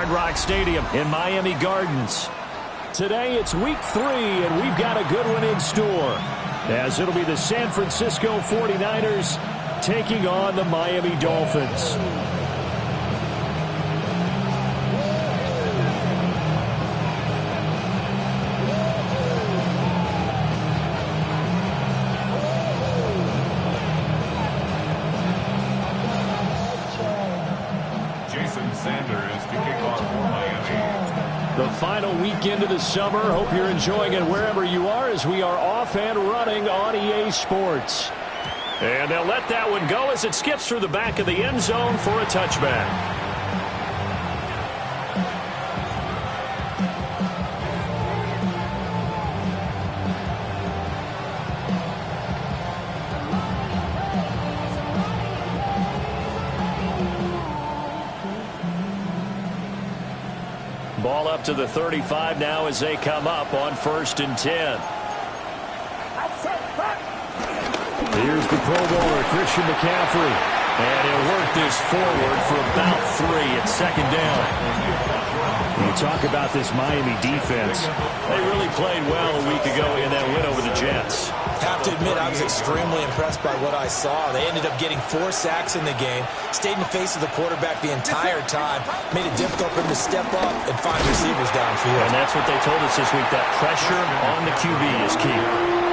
Hard Rock Stadium in Miami Gardens. Today it's week 3, and we've got a good one in store, as it'll be the San Francisco 49ers taking on the Miami Dolphins. The final weekend of the summer. Hope you're enjoying it wherever you are, as we are off and running on EA Sports. And they'll let that one go as it skips through the back of the end zone for a touchback. Ball up to the 35 now as they come up on 1st and 10. Here's the Pro Bowler, Christian McCaffrey. And he'll work this forward for about 3 at 2nd down. You talk about this Miami defense. They really played well a week ago in that win over the Jets. Have to admit, I was extremely impressed by what I saw. They ended up getting 4 sacks in the game, stayed in the face of the quarterback the entire time, made it difficult for him to step up and find receivers downfield. And that's what they told us this week, that pressure on the QB is key.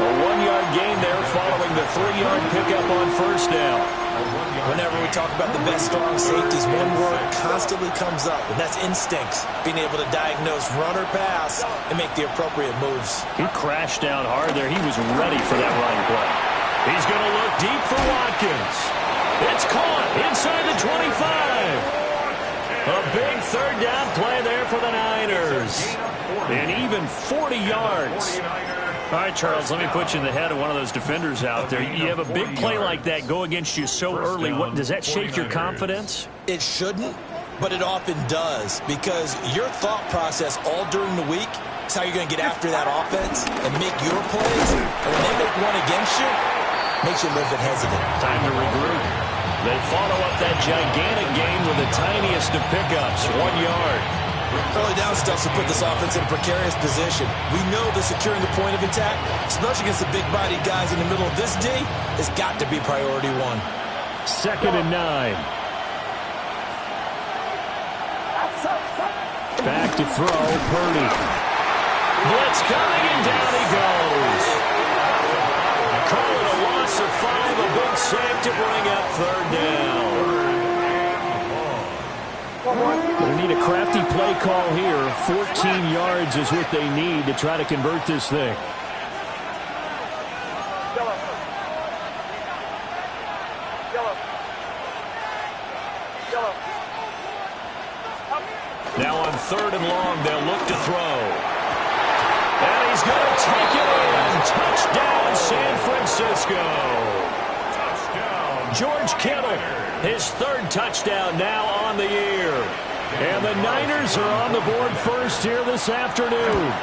A 1-yard gain there following the 3-yard pickup on 1st down. Whenever we talk about the best strong safeties, one word constantly comes up, and that's instincts. Being able to diagnose run or pass and make the appropriate moves. He crashed down hard there. He was ready for that run play. He's going to look deep for Watkins. It's caught inside the 25. A big 3rd down play there for the Niners. And even 40 yards. All right, Charles, let me put you in the head of one of those defenders out there. You have a big play like that go against you so early. What, does that shake your confidence? It shouldn't, but it often does, because your thought process all during the week is how you're going to get after that offense and make your plays. And when they make one against you, it makes you a little bit hesitant. Time to regroup. They follow up that gigantic gain with the tiniest of pickups, 1 yard. Early down stuff to put this offense in a precarious position. We know that securing the point of attack, especially against the big-bodied guys in the middle of this D, has got to be priority 1. 2nd and 9. Back to throw, Purdy. Blitz coming, and down he goes. Call it a loss of 5, a big save to bring up 3rd down. They need a crafty play call here. 14 yards is what they need to try to convert this thing. Now on 3rd and long, they'll look to throw. And he's going to take it in. Touchdown, San Francisco. George Kittle, his 3rd touchdown now on the year. And the Niners are on the board first here this afternoon.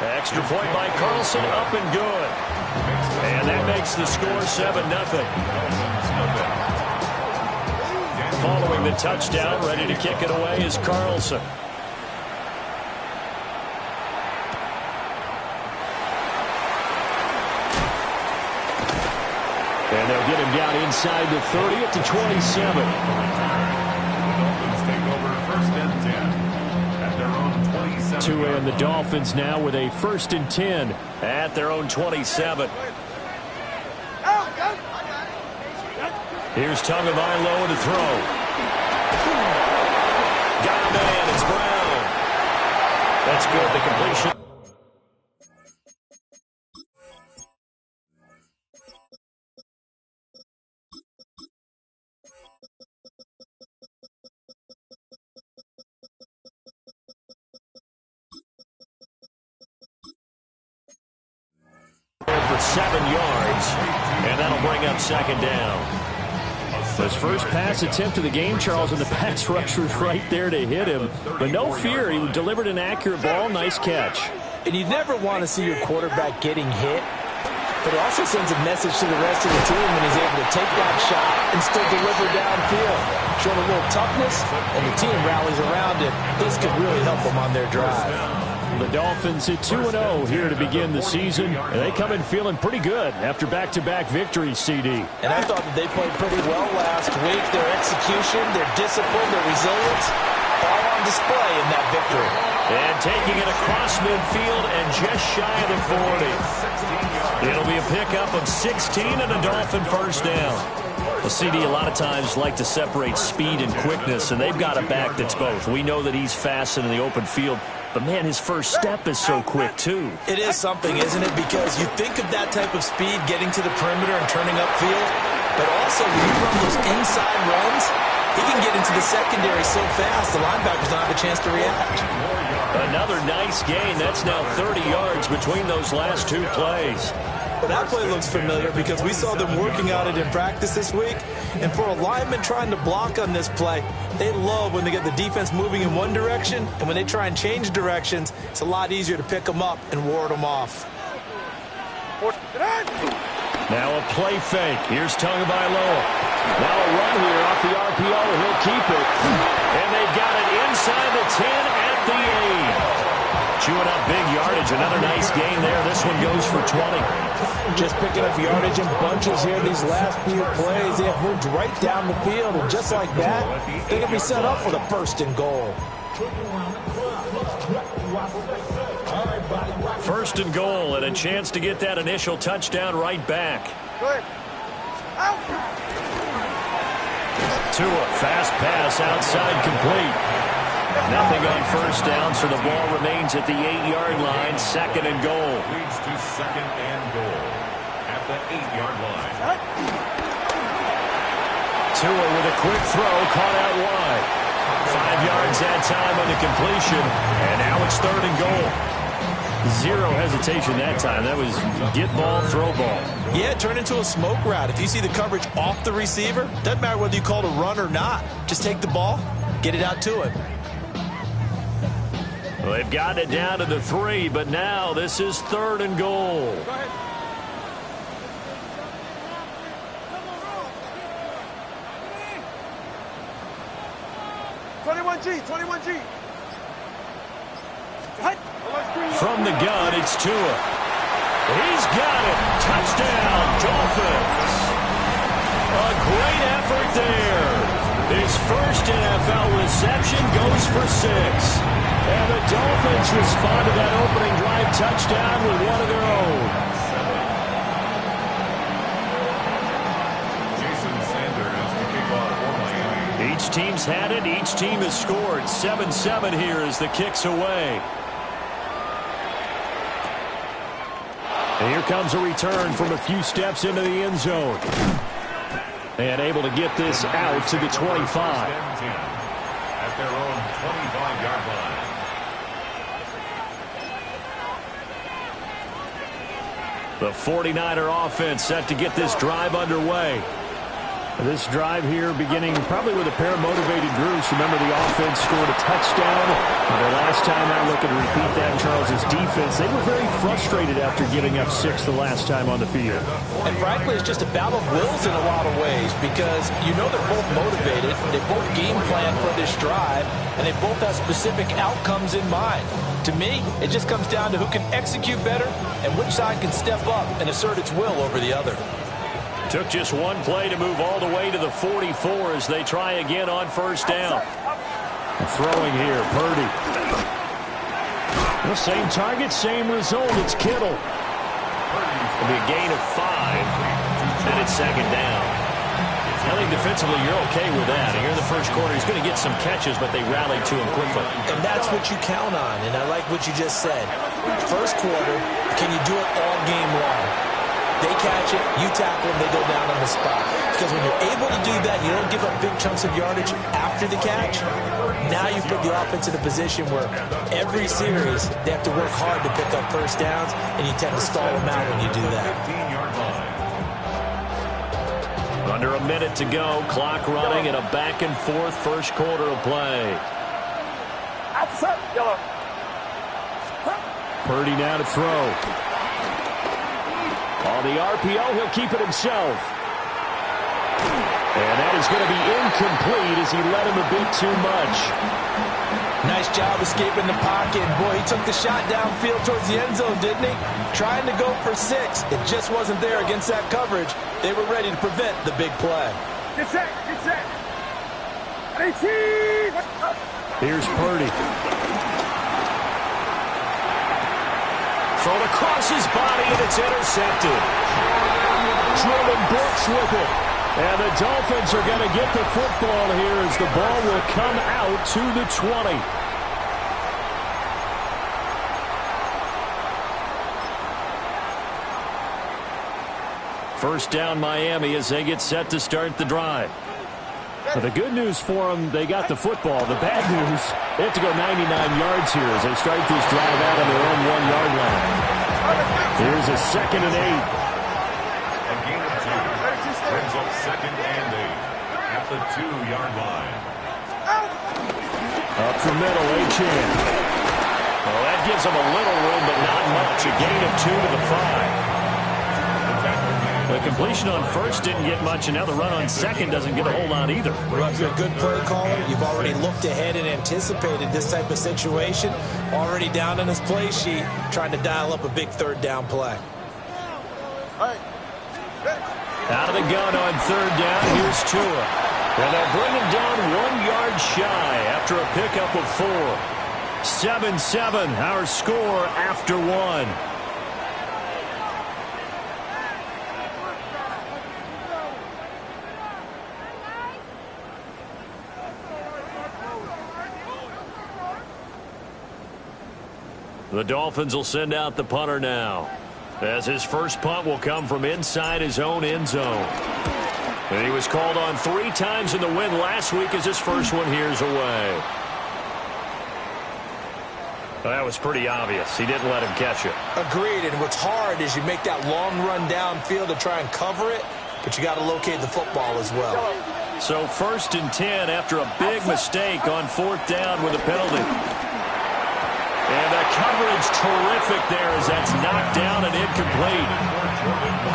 Extra point by Carlson, up and good. And that makes the score 7-0. Following the touchdown, ready to kick it away is Carlson. And they'll get him down inside the 30 at the 27. And the Dolphins now with a 1st and 10 at their own 27. Here's Tagovailoa to throw. Got a man, it's Brown. That's good, the completion. For 7 yards, and that'll bring up 2nd down. His first pass attempt of the game, Charles, and the pass rush was right there to hit him. But no fear, he delivered an accurate ball. Nice catch. And you never want to see your quarterback getting hit But it also sends a message to the rest of the team when he's able to take that shot and still deliver downfield. Showing a little toughness, and the team rallies around it. This could really help them on their drive. The Dolphins at 2-0 here to begin the season. And they come in feeling pretty good after back-to-back victories, CD. And I thought that they played pretty well last week. Their execution, their discipline, their resilience, all on display in that victory. And taking it across midfield and just shy of the 40. It'll be a pickup of 16 and a Dolphin first down. Well, CD, a lot of times like to separate speed and quickness, and they've got a back that's both. We know that he's fast in the open field, but, man, his first step is so quick, too. It is something, isn't it? Because you think of that type of speed getting to the perimeter and turning upfield, but also when you run those inside runs, he can get into the secondary so fast the linebackers don't have a chance to react. Another nice gain. That's now 30 yards between those last two plays. Well, that play looks familiar because we saw them working on it in practice this week. And for a lineman trying to block on this play, they love when they get the defense moving in one direction. And when they try and change directions, it's a lot easier to pick them up and ward them off. Now a play fake. Here's Tagovailoa. Now a run here off the RPO, and he'll keep it. And they've got it inside the 10 at the 8. Chewing up big yardage. Another nice gain there. This one goes for 20. Just picking up yardage in bunches here these last few plays. They have moved right down the field, and just like that, they can be set up for the first and goal. First and goal, and a chance to get that initial touchdown right back. Tua, fast pass outside, complete. Nothing on first down, so the ball remains at the 8-yard line. Second and goal. Leads to second and goal at the 8-yard line. Tua with a quick throw, caught out wide. 5 yards that time on the completion, and now it's third and goal. Zero hesitation that time. That was get ball, throw ball. Yeah, it turned into a smoke route. If you see the coverage off the receiver, doesn't matter whether you call it a run or not. Just take the ball, get it out to him. Well, they've gotten it down to the 3, but now this is third and goal. Go ahead. 21G, 21G. From the gun, it's Tua. He's got it. Touchdown, Dolphins. A great effort there. His first NFL reception goes for 6. And the Dolphins respond to that opening drive touchdown with one of their own. Each team's had it. Each team has scored. 7-7 here as the kick's away. And here comes a return from a few steps into the end zone. And able to get this out to the 25. At their own 25-yard line. The 49er offense set to get this drive underway. This drive here beginning probably with a pair of motivated groups. Remember, the offense scored a touchdown. The last time out, looking to repeat that, Charles' defense, they were very frustrated after giving up 6 the last time on the field. And frankly, it's just a battle of wills in a lot of ways because you know they're both motivated. They both game plan for this drive, and they both have specific outcomes in mind. To me, it just comes down to who can execute better and which side can step up and assert its will over the other. Took just one play to move all the way to the 44 as they try again on first down. Throwing here, Purdy. The same target, same result. It's Kittle. It'll be a gain of 5, and it's second down. I think defensively you're okay with that. Here in the first quarter, he's going to get some catches, but they rallied to him quickly. And that's what you count on, and I like what you just said. First quarter, can you do it all game long? They catch it, you tackle them, they go down on the spot. Because when you're able to do that, you don't give up big chunks of yardage after the catch. Now you put the offense in a position where every series they have to work hard to pick up first downs, and you tend to stall them out when you do that. 15-yard line. Under a minute to go, clock running, and a back-and-forth first quarter of play. Purdy now to throw. On the RPO, he'll keep it himself. And that is going to be incomplete as he led him a bit too much. Nice job escaping the pocket. Boy, he took the shot downfield towards the end zone, didn't he? Trying to go for 6. It just wasn't there against that coverage. They were ready to prevent the big play. Get set, get set. 18. Here's Purdy. Thrown across his body, and it's intercepted. Jordan Brooks with it. And the Dolphins are going to get the football here as the ball will come out to the 20. First down Miami as they get set to start the drive. But the good news for them, they got the football. The bad news, they have to go 99 yards here as they start this drive out on their own 1-yard line. Here's a 2nd and 8. A gain of 2 brings up 2nd and 8 at the 2-yard line. Up the middle, Achane. Well, that gives them a little room, but not much. A gain of 2 to the 5. The completion on first didn't get much, and now the run on second doesn't get a whole lot either. Well, if you're a good play caller, you've already looked ahead and anticipated this type of situation. Already down in his play sheet, trying to dial up a big 3rd down play. Out of the gun on 3rd down, here's Tua. And they'll bring him down 1 yard shy after a pickup of 4. 7-7, our score after 1. The Dolphins will send out the punter now, as his first punt will come from inside his own end zone. And he was called on 3 times in the win last week as his first one here's away. Well, that was pretty obvious. He didn't let him catch it. Agreed, and what's hard is you make that long run downfield to try and cover it, but you got to locate the football as well. So 1st and 10 after a big mistake on 4th down with a penalty. And the coverage terrific there as that's knocked down and incomplete.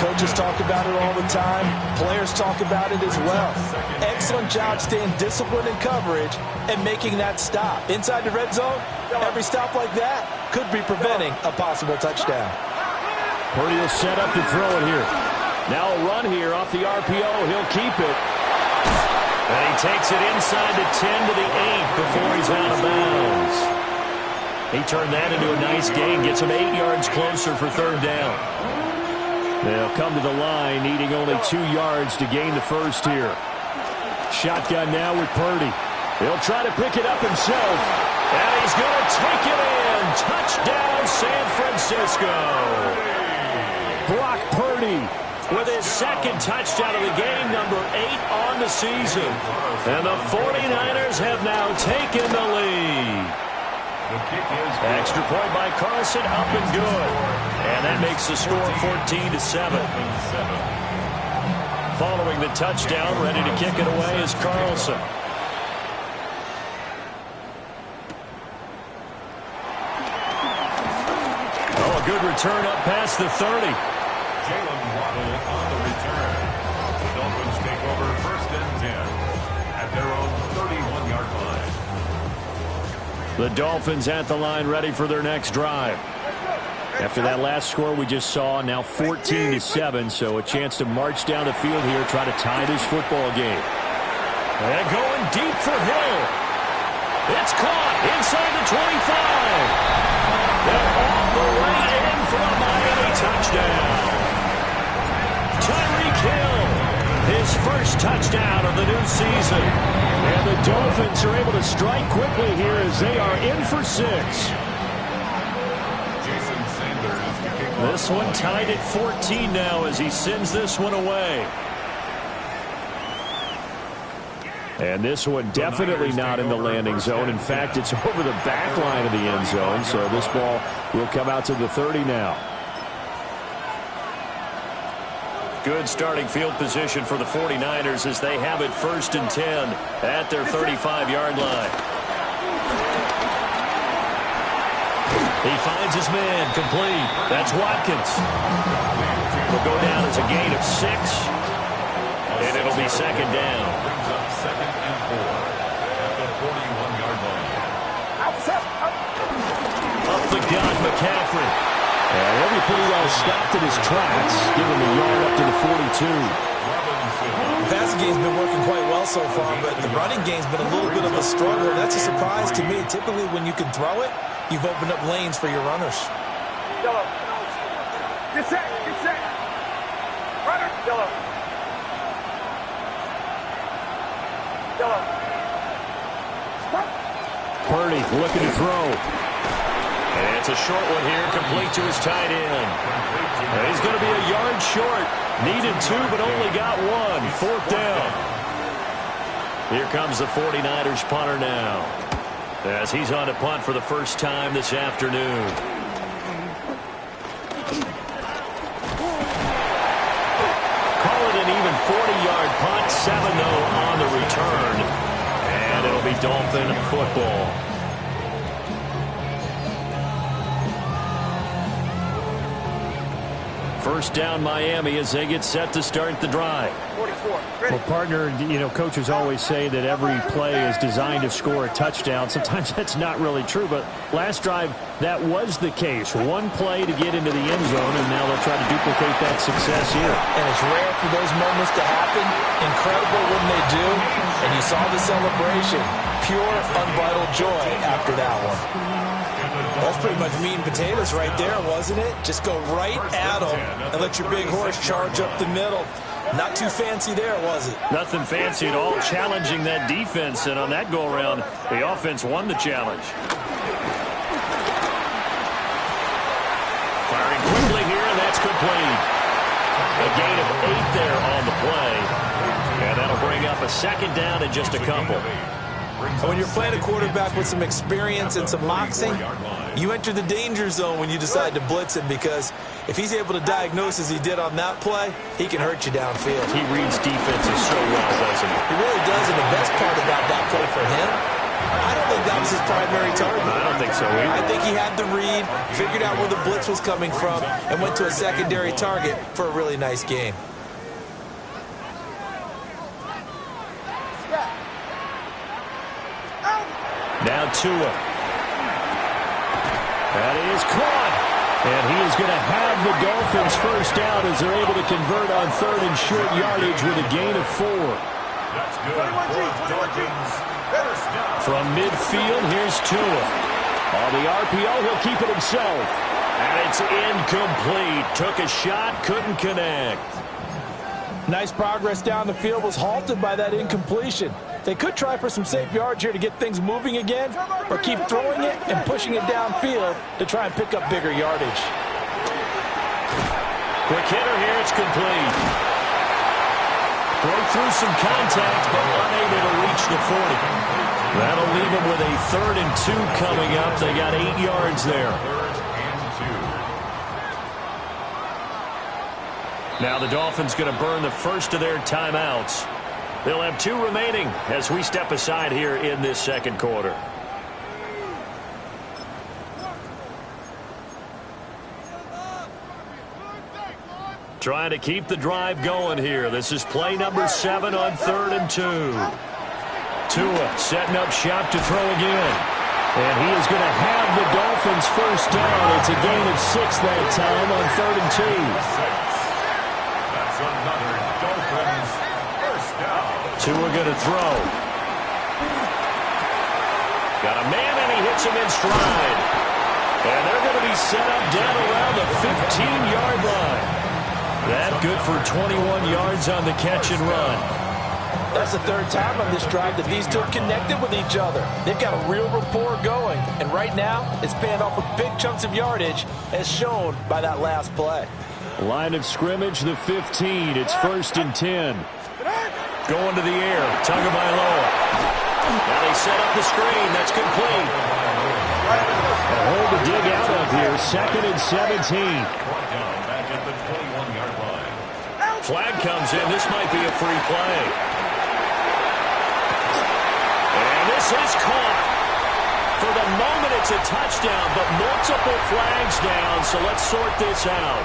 Coaches talk about it all the time. Players talk about it as well. Excellent job staying disciplined in coverage and making that stop. Inside the red zone, every stop like that could be preventing a possible touchdown. Purdy will set up to throw it here. Now a run here off the RPO. He'll keep it. And he takes it inside the 10 to the 8 before he's out of bounds. He turned that into a nice gain, gets him 8 yards closer for 3rd down. They'll come to the line, needing only 2 yards to gain the first here. Shotgun now with Purdy. He'll try to pick it up himself, and he's going to take it in. Touchdown, San Francisco. Brock Purdy with his 2nd touchdown of the game, number 8 on the season. And the 49ers have now taken the lead. Extra point by Carlson, up and good. And that makes the score 14-7. Following the touchdown, ready to kick it away is Carlson. Oh, a good return up past the 30. Jalen Waddle on the return. The Dolphins take over 1st and 10 at their own 31-yard line. The Dolphins at the line, ready for their next drive. After that last score we just saw, now 14-7, so a chance to march down the field here, try to tie this football game. And going deep for Hill. It's caught inside the 25. And all the way in for a Miami touchdown. Tyreek Hill, his first touchdown of the new season. And the Dolphins are able to strike quickly here as they are in for 6. Jason Sanders to kick off. This one tied at 14 now as he sends this one away. And this one definitely not in the landing zone. In fact, it's over the back line of the end zone, so this ball will come out to the 30 now. Good starting field position for the 49ers as they have it 1st and 10 at their 35-yard line. He finds his man, complete. That's Watkins. Will go down as a gain of 6. And it'll be second down. Brings up 2nd and 4 at the 41-yard line. Up the gut, McCaffrey. He'll be pretty well stopped in his tracks, giving the yard up to the 42. The passing game's been working quite well so far, but the running game's been a little bit of a struggle. That's a surprise to me. Typically, when you can throw it, you've opened up lanes for your runners. Yellow. Get set. Get set. Runner. Yellow. Yellow. Stop. Purdy looking to throw. And it's a short one here, complete to his tight end. And he's going to be a yard short. Needed 2, but only got 1. 4th down. Here comes the 49ers punter now, as he's on to punt for the first time this afternoon. Call it an even 40-yard punt, 7-0 on the return. And it'll be Dolphin football. First down Miami as they get set to start the drive. 44. Ready. Well, partner, coaches always say that every play is designed to score a touchdown. Sometimes that's not really true, but last drive, that was the case. One play to get into the end zone, and now they'll try to duplicate that success here. And it's rare for those moments to happen. Incredible when they do. And you saw the celebration. Pure, unbridled joy after that one. That's pretty much meat and potatoes right there, wasn't it? Just go right at them and let your big horse charge up the middle. Not too fancy there, was it? Nothing fancy at all, challenging that defense, and on that go-around, the offense won the challenge. Firing quickly here, and that's complete. A gain of 8 there on the play, and that'll bring up a second down and just a couple. When you're playing a quarterback with some experience and some moxie, you enter the danger zone when you decide to blitz him, because if he's able to diagnose as he did on that play, he can hurt you downfield. He reads defenses so well, doesn't he? He really does, and the best part about that play for him, I don't think that was his primary target. I don't think so either. I think he had the read, figured out where the blitz was coming from, and went to a secondary target for a really nice game. Now Tua. That is caught. And he is going to have the Dolphins first down as they're able to convert on 3rd and short yardage with a gain of 4. That's good for Dolphins. First down. From midfield, here's Tua. On the RPO, he'll keep it himself. And it's incomplete. Took a shot, couldn't connect. Nice progress down the field, was halted by that incompletion. They could try for some safe yards here to get things moving again, or keep throwing it and pushing it downfield to try and pick up bigger yardage. Quick hitter here, it's complete. Broke through some contact, but unable to reach the 40. That'll leave them with a 3rd and 2 coming up. They got 8 yards there. 3rd and 2. Now the Dolphins going to burn the first of their timeouts. They'll have 2 remaining as we step aside here in this second quarter. Trying to keep the drive going here. This is play number 7 on 3rd and 2. Tua setting up shop to throw again. And he is going to have the Dolphins first down. It's a gain of 6 that time on 3rd and 2. That's another Dolphins first down. Tua going to throw. Got a man, and he hits him in stride. And they're going to be set up down around the 15-yard line. That good for 21 yards on the catch and run. That's the 3rd time on this drive that these two have connected with each other. They've got a real rapport going. And right now, it's paying off with big chunks of yardage, as shown by that last play. Line of scrimmage, the 15. It's 1st and 10. Going to the air. Tagovailoa. Now they set up the screen. That's complete. A hole to dig out of here. 2nd and 17. Back at the 21-yard line. Flag comes in. This might be a free play. And this is caught. For the moment, It's a touchdown, but multiple flags down, so let's sort this out.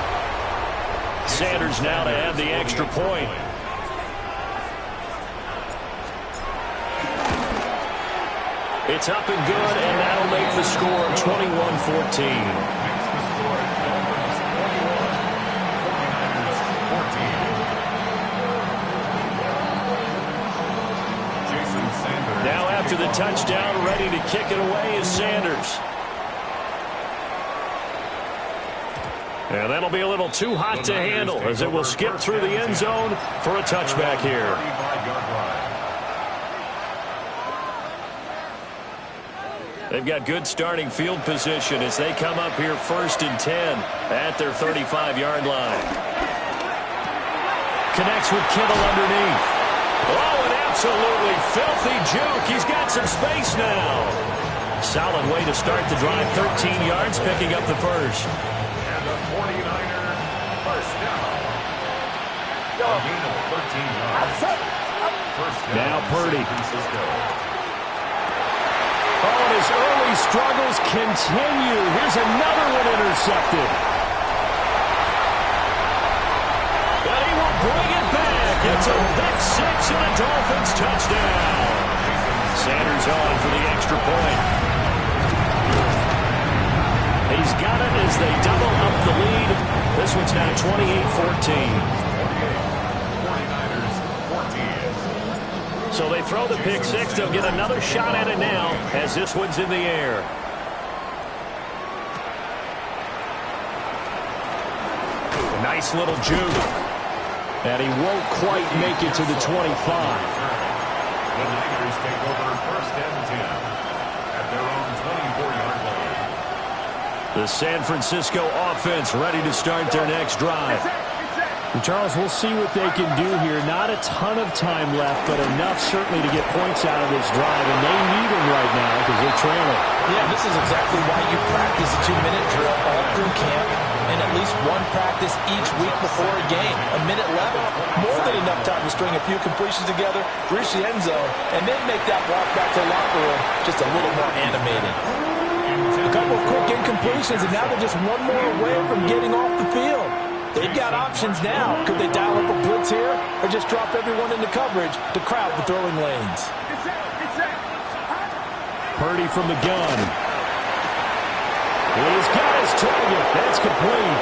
Sanders now to add the extra point. It's up and good, and that'll make the score 21-14. Now after the touchdown, ready to kick it away is Sanders. And that'll be a little too hot to handle as it will skip through the end zone for a touchback here. They've got good starting field position as they come up here 1st and 10 at their 35-yard line. Connects with Kittle underneath. Oh, an absolutely filthy juke. He's got some space now. Solid way to start the drive. 13 yards, picking up the first. And the 49er first down. A gain of 13 yards. First down. Now Purdy. Francisco. Oh, and his early struggles continue. Here's another one intercepted. But he will bring it back. It's a pick six and a Dolphins touchdown. Sanders on for the extra point. He's got it as they double up the lead. This one's now 28-14. 49ers 14. So they throw the pick six. They'll get another shot at it now as this one's in the air. Nice little juke. And he won't quite make it to the 25. The Niners take over 1st and 10 at their own 24-yard line. The San Francisco offense ready to start their next drive. And Charles, we'll see what they can do here. Not a ton of time left, but enough certainly to get points out of this drive. And they need them right now because they're trailing. Yeah, this is exactly why you practice a 2-minute drill all through camp and at least one practice each week before a game. A minute left, more than enough time to string a few completions together, reach the end zone, and then make that walk back to the locker room just a little more animated. A couple of quick incompletions, and now they're just one more away from getting off the field. They've got options now. Could they dial up a blitz here or just drop everyone into coverage to crowd the throwing lanes? Purdy from the gun. He's got his target. That's complete.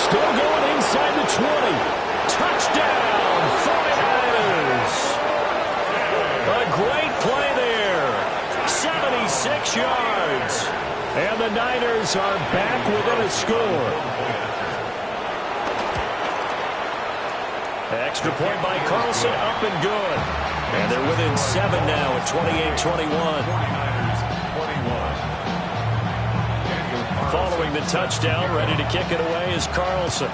Still going inside the 20. Touchdown, 49ers. A great play there. 76 yards. And the Niners are back within a score. Extra point by Carlson, up and good. And they're within 7 now at 28-21. 21. Following the touchdown, ready to kick it away is Carlson.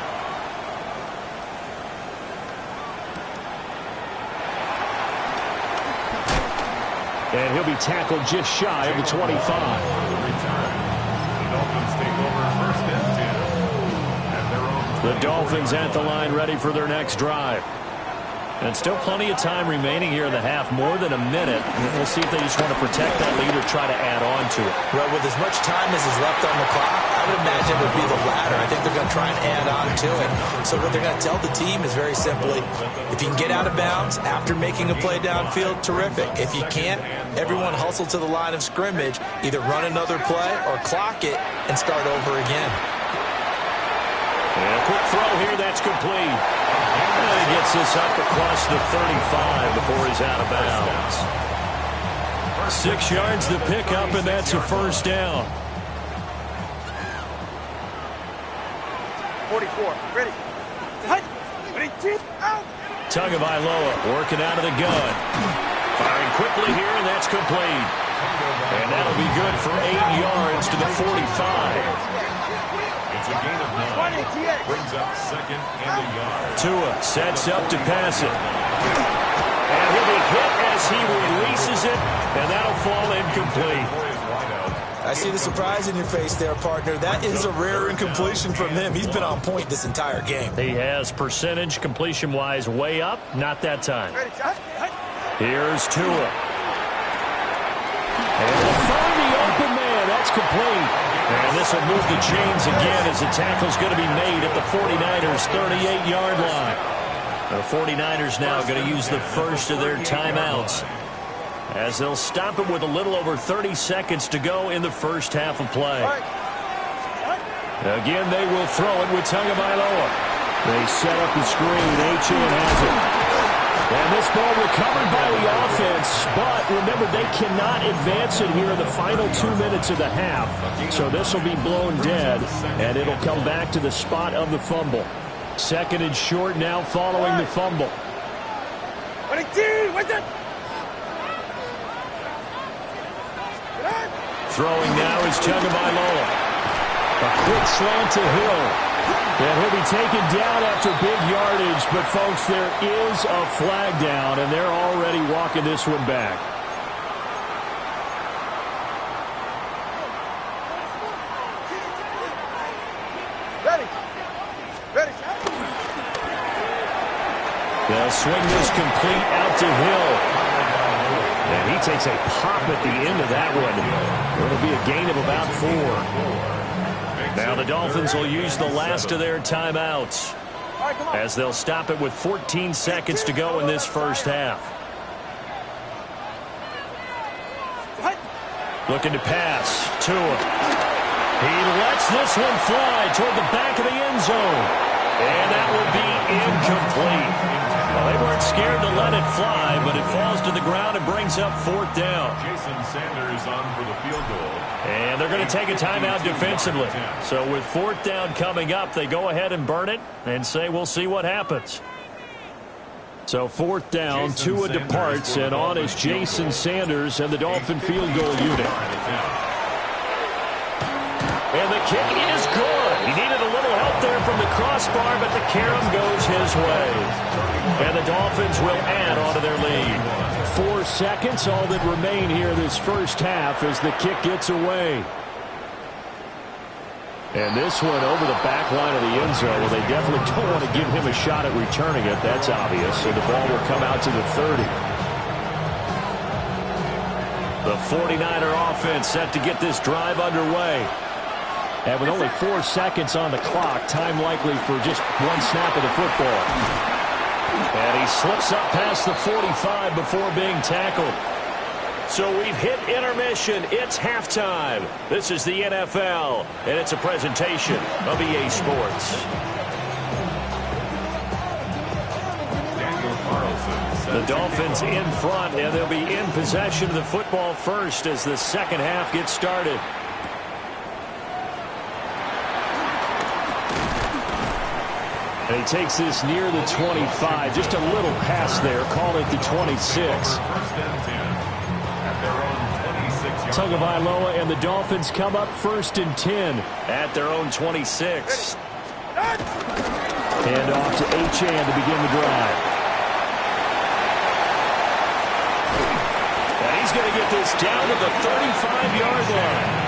And he'll be tackled just shy of the 25. The Dolphins take over 1st and 10 at their own. The Dolphins at the line ready for their next drive. And still plenty of time remaining here in the half, more than a minute. We'll see if they just want to protect that lead or try to add on to it. Well, with as much time as is left on the clock, I would imagine it would be the latter. I think they're going to try and add on to it. So what they're going to tell the team is very simply, if you can get out of bounds after making a play downfield, terrific. If you can't, everyone hustle to the line of scrimmage, either run another play or clock it and start over again. And a quick throw here, that's complete. And he gets this up across the 35 before he's out of bounds. 6 yards to pick up, and that's a first down. 44. Ready. Out. Tagovailoa working out of the gun. Firing quickly here, and that's complete. And that'll be good for 8 yards to the 45. It's a gain of 9. Brings up 2nd and a yard. Tua sets up to pass it. And he'll be hit as he releases it, and that'll fall incomplete. I see the surprise in your face there, partner. That is a rare incompletion from him. He's been on point this entire game. He has percentage completion-wise way up, not that time. Ready. Shot. Here's Tua. And they'll find the open man. That's complete. And this will move the chains again as the tackle's going to be made at the 49ers' 38-yard line. The 49ers now going to use the first of their timeouts as they'll stop it with a little over 30 seconds to go in the first half of play. Again, they will throw it with Tagovailoa. They set up the screen. Achane has it. And this ball recovered by the offense, but remember, they cannot advance it here in the final 2 minutes of the half. So this will be blown dead, and it'll come back to the spot of the fumble. Second and short now following the fumble. Throwing now is Tagovailoa. A quick slant to Hill. And he'll be taken down after big yardage, but folks, there is a flag down, and they're already walking this one back. They'll swing this complete out to Hill. And he takes a pop at the end of that one. It'll be a gain of about 4. Now the Dolphins will use the last of their timeouts as they'll stop it with 14 seconds to go in this first half. Looking to pass. Tua. He lets this one fly toward the back of the end zone. And that will be incomplete. Well, they weren't scared to let it fly, but it falls to the ground and brings up 4th down. Jason Sanders on for the field goal. And they're going to take a timeout defensively. So with 4th down coming up, they go ahead and burn it and say we'll see what happens. So 4th down, Tua departs, and on is Jason Sanders and the Dolphin field goal unit. And the kick is good. He needed a little help there from the crossbar, but the carom goes his way. And the Dolphins will add on to their lead. 4 seconds, all that remain here this first half as the kick gets away. And this one over the back line of the end zone. Well, they definitely don't want to give him a shot at returning it. That's obvious. So the ball will come out to the 30. The 49er offense set to get this drive underway. And with only 4 seconds on the clock, time likely for just one snap of the football. And he slips up past the 45 before being tackled. So we've hit intermission. It's halftime. This is the NFL, and it's a presentation of EA Sports. The Dolphins in front, and they'll be in possession of the football first as the second half gets started. And he takes this near the 25. Just a little pass there. Call it the 26. Tagovailoa and the Dolphins come up 1st and 10 at their own 26. And off to Achane to begin the drive. And he's going to get this down to the 35-yard line.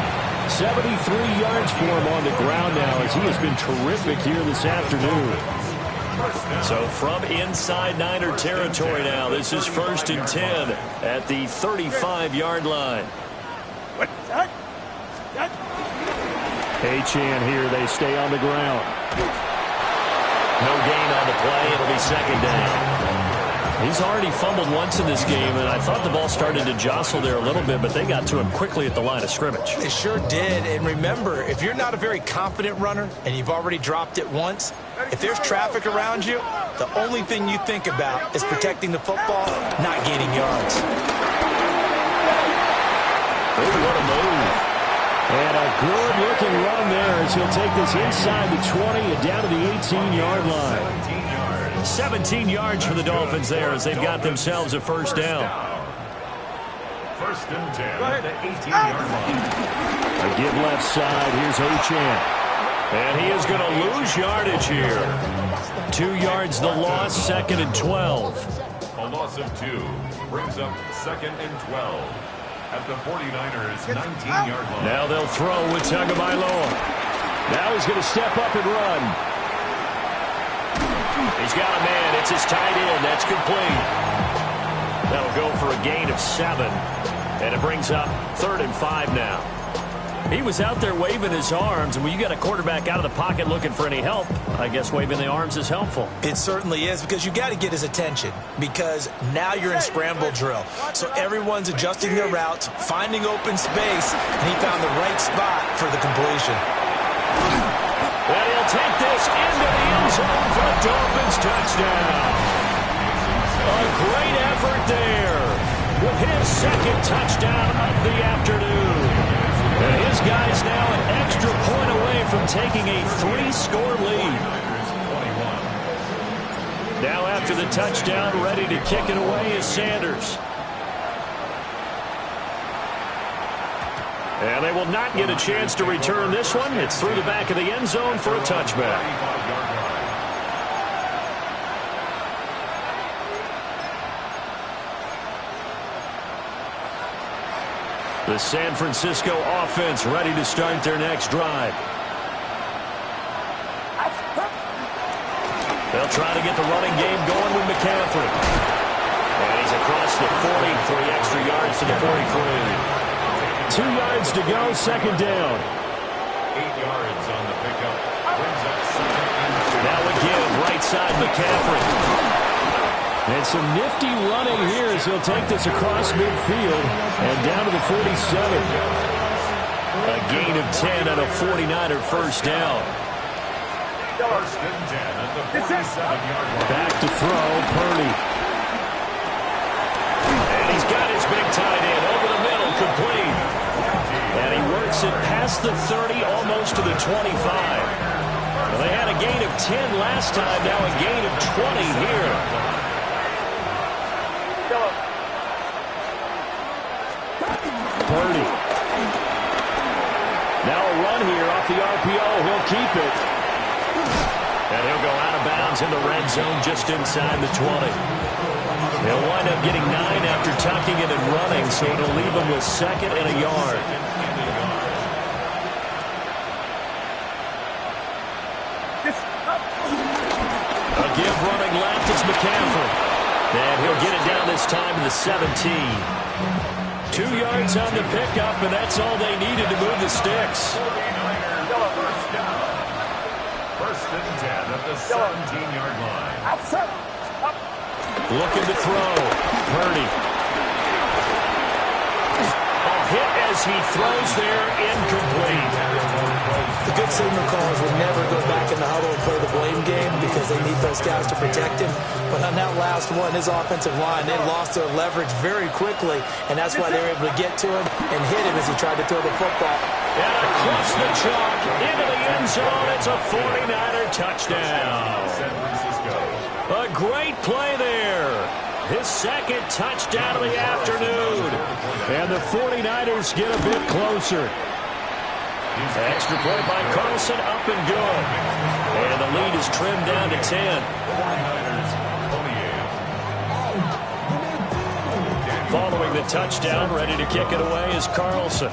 73 yards for him on the ground now as he has been terrific here this afternoon. So from inside Niner territory now, this is 1st and 10 at the 35-yard line. Achane here, they stay on the ground. No gain on the play, it'll be 2nd down. He's already fumbled once in this game, and I thought the ball started to jostle there a little bit, but they got to him quickly at the line of scrimmage. They sure did, and remember, if you're not a very confident runner and you've already dropped it once, if there's traffic around you, the only thing you think about is protecting the football, not gaining yards. Oh, what a move. And a good-looking run there as he'll take this inside the 20 and down to the 18-yard line. 17 yards for the Dolphins there as they've got themselves a 1st down. 1st and 10 at the 18-yard line. A give left side. Here's Achane. And he is going to lose yardage here. 2 yards the loss, 2nd and 12. A loss of 2 brings up 2nd and 12 at the 49ers' 19-yard line. Now they'll throw with Tagovailoa. Now he's going to step up and run. He's got a man. It's his tight end. That's complete. That'll go for a gain of 7. And it brings up 3rd and 5 now. He was out there waving his arms, and when you got a quarterback out of the pocket looking for any help, I guess waving the arms is helpful. It certainly is, because you got to get his attention, because now you're in scramble drill. So everyone's adjusting their routes, finding open space, and he found the right spot for the completion. And he'll take this into the end zone for a Dolphins touchdown. A great effort there with his second touchdown of the afternoon. And his guy's now an extra point away from taking a 3-score lead. Now after the touchdown, ready to kick it away is Sanders. And they will not get a chance to return this one. It's through the back of the end zone for a touchback. The San Francisco offense ready to start their next drive. They'll try to get the running game going with McCaffrey. And he's across the 40 for the extra yards to the 43. 2 yards to go, second down. 8 yards on the pickup. Brings up now again, right side McCaffrey. And some nifty running here as he'll take this across midfield and down to the 47. A gain of 10 on a 49er first down. First and 10 at the 47-yard line. Back to throw, Purdy. And he's got his big tight end over the middle, complete. And he works it past the 30, almost to the 25. Well, they had a gain of 10 last time, now a gain of 20 here. Purdy. Now a run here off the RPO. He'll keep it. And he'll go out of bounds in the red zone just inside the 20. He'll wind up getting 9 after tucking it and running, so it'll leave him with second and a yard. A give running left is McCaffrey. And he'll get it down this time to the 17. 2 yards on the pickup, and that's all they needed to move the sticks. First and 10 at the 17-yard line. Looking to throw. Purdy. A hit as he throws there, incomplete. The good signal callers will never go back in the huddle and play the blame game because they need those guys to protect him. But on that last one, his offensive line, they lost their leverage very quickly, and that's why they were able to get to him and hit him as he tried to throw the football. And across the chalk into the end zone, it's a 49er touchdown. San Francisco. A great play there. His second touchdown of the afternoon. And the 49ers get a bit closer. Extra point by Carlson, up and good. And the lead is trimmed down to 10. Following the touchdown, ready to kick it away is Carlson.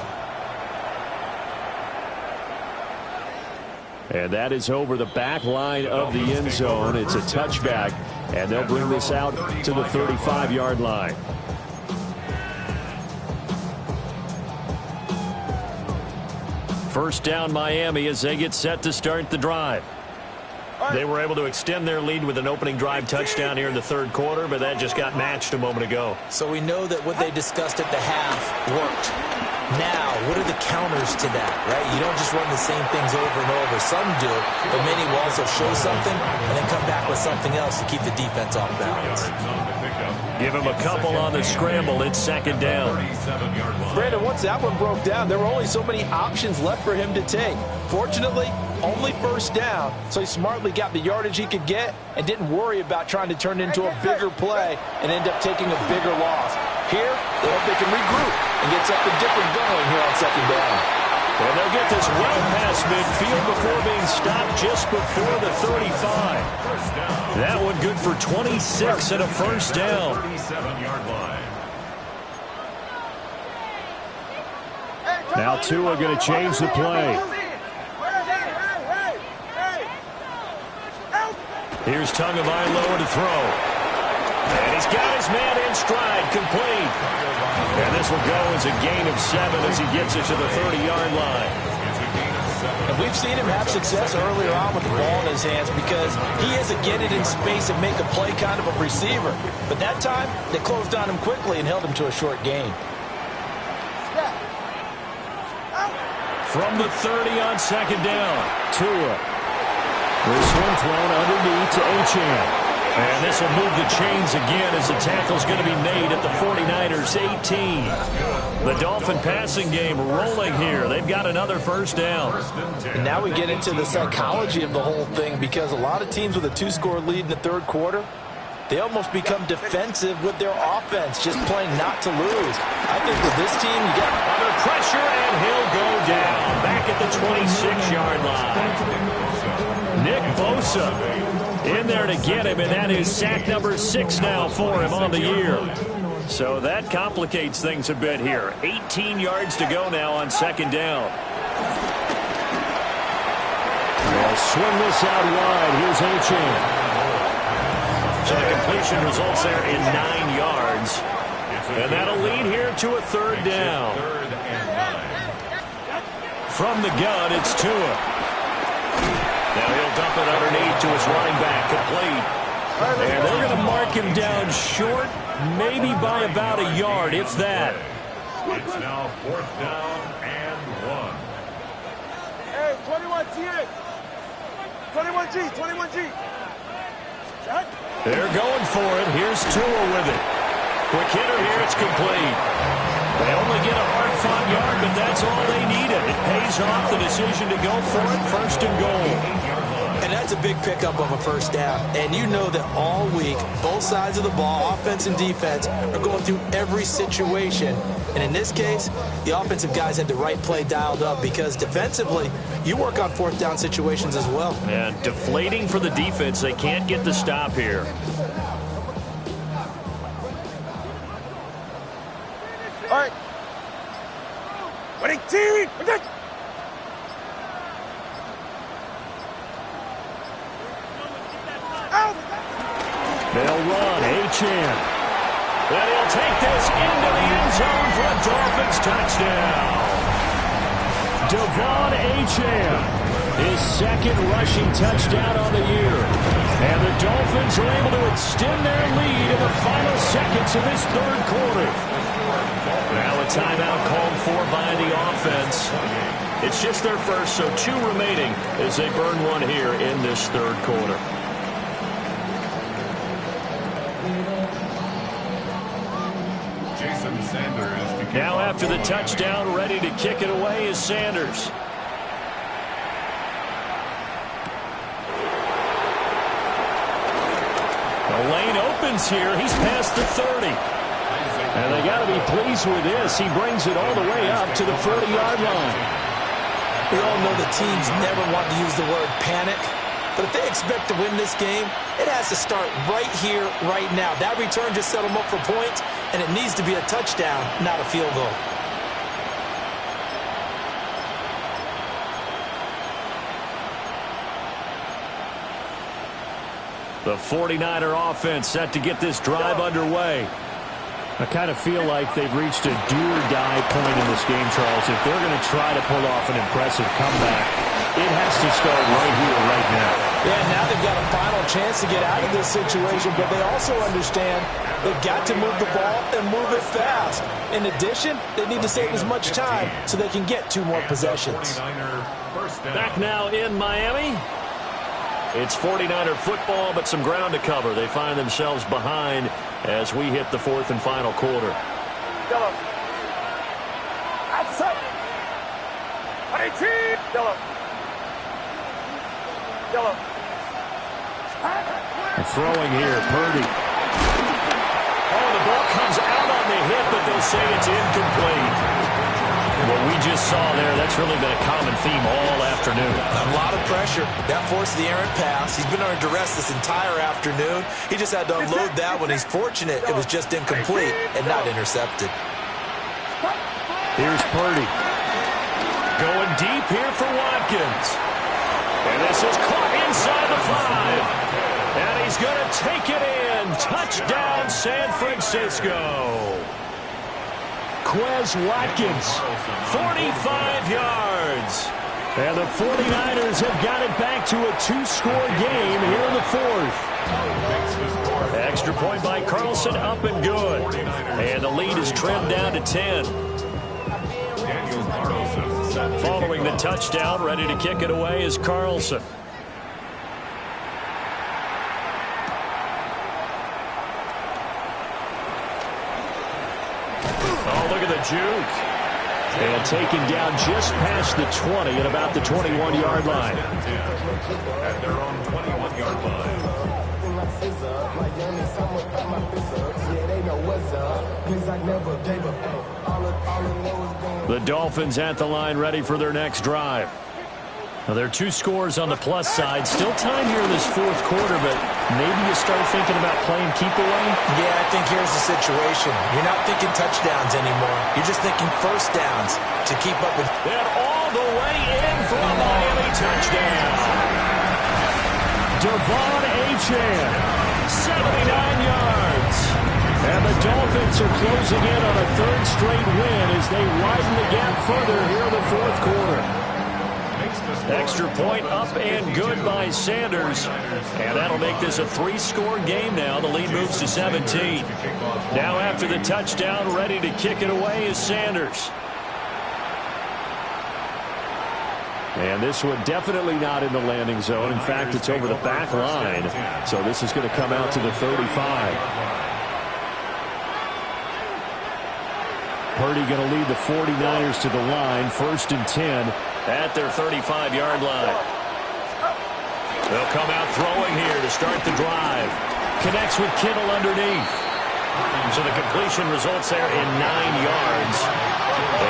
And that is over the back line of the end zone. It's a touchback, and they'll bring this out to the 35-yard line. First down, Miami, as they get set to start the drive. They were able to extend their lead with an opening drive touchdown here in the third quarter, but that just got matched a moment ago. So we know that what they discussed at the half worked. Now, what are the counters to that, right? You don't just run the same things over and over. Some do, but many will also show something and then come back with something else to keep the defense off balance. Give him a couple on the scramble. It's second down. Brandon, once that one broke down, there were only so many options left for him to take. Fortunately, only first down, so he smartly got the yardage he could get and didn't worry about trying to turn it into a bigger play and end up taking a bigger loss. Here, they hope they can regroup and get something different going here on second down. And they'll get this well past midfield before being stopped just before the 35. That one good for 26 and a first down. 37-yard line. Now Tua going to change the play. Here's Tagovailoa to throw. And he's got his man in stride, complete. And this will go as a gain of 7 as he gets it to the 30-yard line. And we've seen him have success earlier on with the ball in his hands because he is a get it in space and make a play kind of a receiver. But that time, they closed on him quickly and held him to a short gain. From the 30 on second down, Tua. This one thrown underneath to Achane. and this will move the chains again as the tackle's going to be made at the 49ers 18. The Dolphin passing game rolling here. They've got another first down. And now we get into the psychology of the whole thing because a lot of teams with a 2-score lead in the third quarter, they almost become defensive with their offense, just playing not to lose. I think with this team, you got under pressure, and he'll go down back at the 26-yard line. Nick Bosa in there to get him, and that is sack number 6 now for him on the year. So that complicates things a bit here. 18 yards to go now on second down. They'll swing this out wide. Here's Achane. So the completion results there in 9 yards. And that'll lead here to a third down. From the gun, it's Tua. Now he'll dump it underneath to his running back, complete. And they're going to mark him down short, maybe by about a yard, if that. It's now 4th down and 1. Hey, 21G. 21G, 21G. They're going for it. Here's Tua with it. Quick hitter here. It's complete. They only get a hard-fought yard, but that's all they needed. It pays off the decision to go for it. First and goal. And that's a big pickup of a first down. And you know that all week, both sides of the ball, offense and defense, are going through every situation. And in this case, the offensive guys had the right play dialed up because defensively, you work on 4th down situations as well. And deflating for the defense. They can't get the stop here. All right. Running team. They'll run. Achane. And he'll take this into the end zone for a Dolphins touchdown. Devon Achane, his second rushing touchdown on the year. And the Dolphins are able to extend their lead in the final seconds of this third quarter. Now a timeout called for by the offense. It's just their first, so 2 remaining as they burn one here in this third quarter. Jason Sanders to kick Now off after the line. touchdown, ready to kick it away is Sanders. The lane opens here. He's past the 30. And they got to be pleased with this. He brings it all the way up to the 40-yard line. We all know the teams never want to use the word panic. But if they expect to win this game, it has to start right here, right now. That return just set them up for points, and it needs to be a touchdown, not a field goal. The 49er offense set to get this drive underway. I kind of feel like they've reached a do-or-die point in this game, Charles. If they're going to try to pull off an impressive comeback, it has to start right here, right now. Yeah, now they've got a final chance to get out of this situation, but they also understand they've got to move the ball and move it fast. In addition, they need to save as much time so they can get 2 more possessions. 49er first down. Back now in Miami. It's 49er football, but some ground to cover. They find themselves behind as we hit the 4th and final quarter. Yellow. Outside. Running team. Yellow. Yellow. Throwing here, Purdy. Oh, the ball comes out on the hit, but they'll say it's incomplete. What we just saw there, that's really been a common theme all afternoon. A lot of pressure. That forced the errant pass. He's been under duress this entire afternoon. He just had to unload that when he's fortunate it was just incomplete and not intercepted. Here's Purdy. Going deep here for Watkins. And this is caught inside the 5. And he's going to take it in. Touchdown. Touchdown, San Francisco. Quez Watkins, 45 yards. And the 49ers have got it back to a 2-score game here in the fourth. Extra point by Carlson, up and good. And the lead is trimmed down to 10. Following the touchdown, ready to kick it away is Carlson. Oh, look at the juke. And taken down just past the 20 at about the 21-yard line. At their own 21-yard line. The Dolphins at the line ready for their next drive. Now, there are 2 scores on the plus side. Still time here in this fourth quarter, but maybe you start thinking about playing keep away? Yeah, I think here's the situation. You're not thinking touchdowns anymore. You're just thinking first downs to keep up with. And all the way in for a Miami touchdown. Devon Achane, 79 yards. And the Dolphins are closing in on a third straight win as they widen the gap further here in the fourth quarter. Extra point up and good by Sanders. And that'll make this a 3-score game now. The lead moves to 17. Now after the touchdown, ready to kick it away is Sanders. And this one definitely not in the landing zone. In fact, it's over the back line. So this is going to come out to the 35. Purdy going to lead the 49ers to the line. 1st and 10 at their 35-yard line. They'll come out throwing here to start the drive. Connects with Kittle underneath. So the completion results there in 9 yards.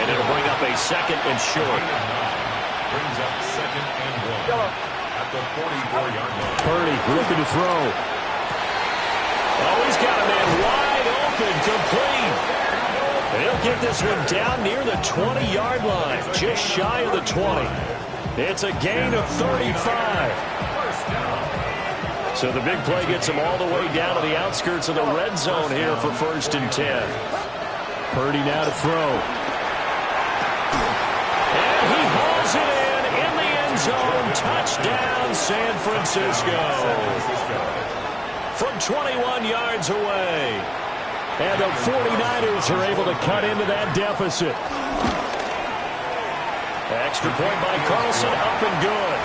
And it'll bring up a 2nd and short. Brings up 2nd and 1 at the 44-yard line. Purdy looking to throw. Oh, he's got a man wide open, complete. They'll get this one down near the 20-yard line, just shy of the 20. It's a gain of 35. So the big play gets him all the way down to the outskirts of the red zone here for 1st and 10. Purdy now to throw. And he hauls it in the end zone. Touchdown, San Francisco. From 21 yards away. And the 49ers are able to cut into that deficit. Extra point by Carlson, up and good.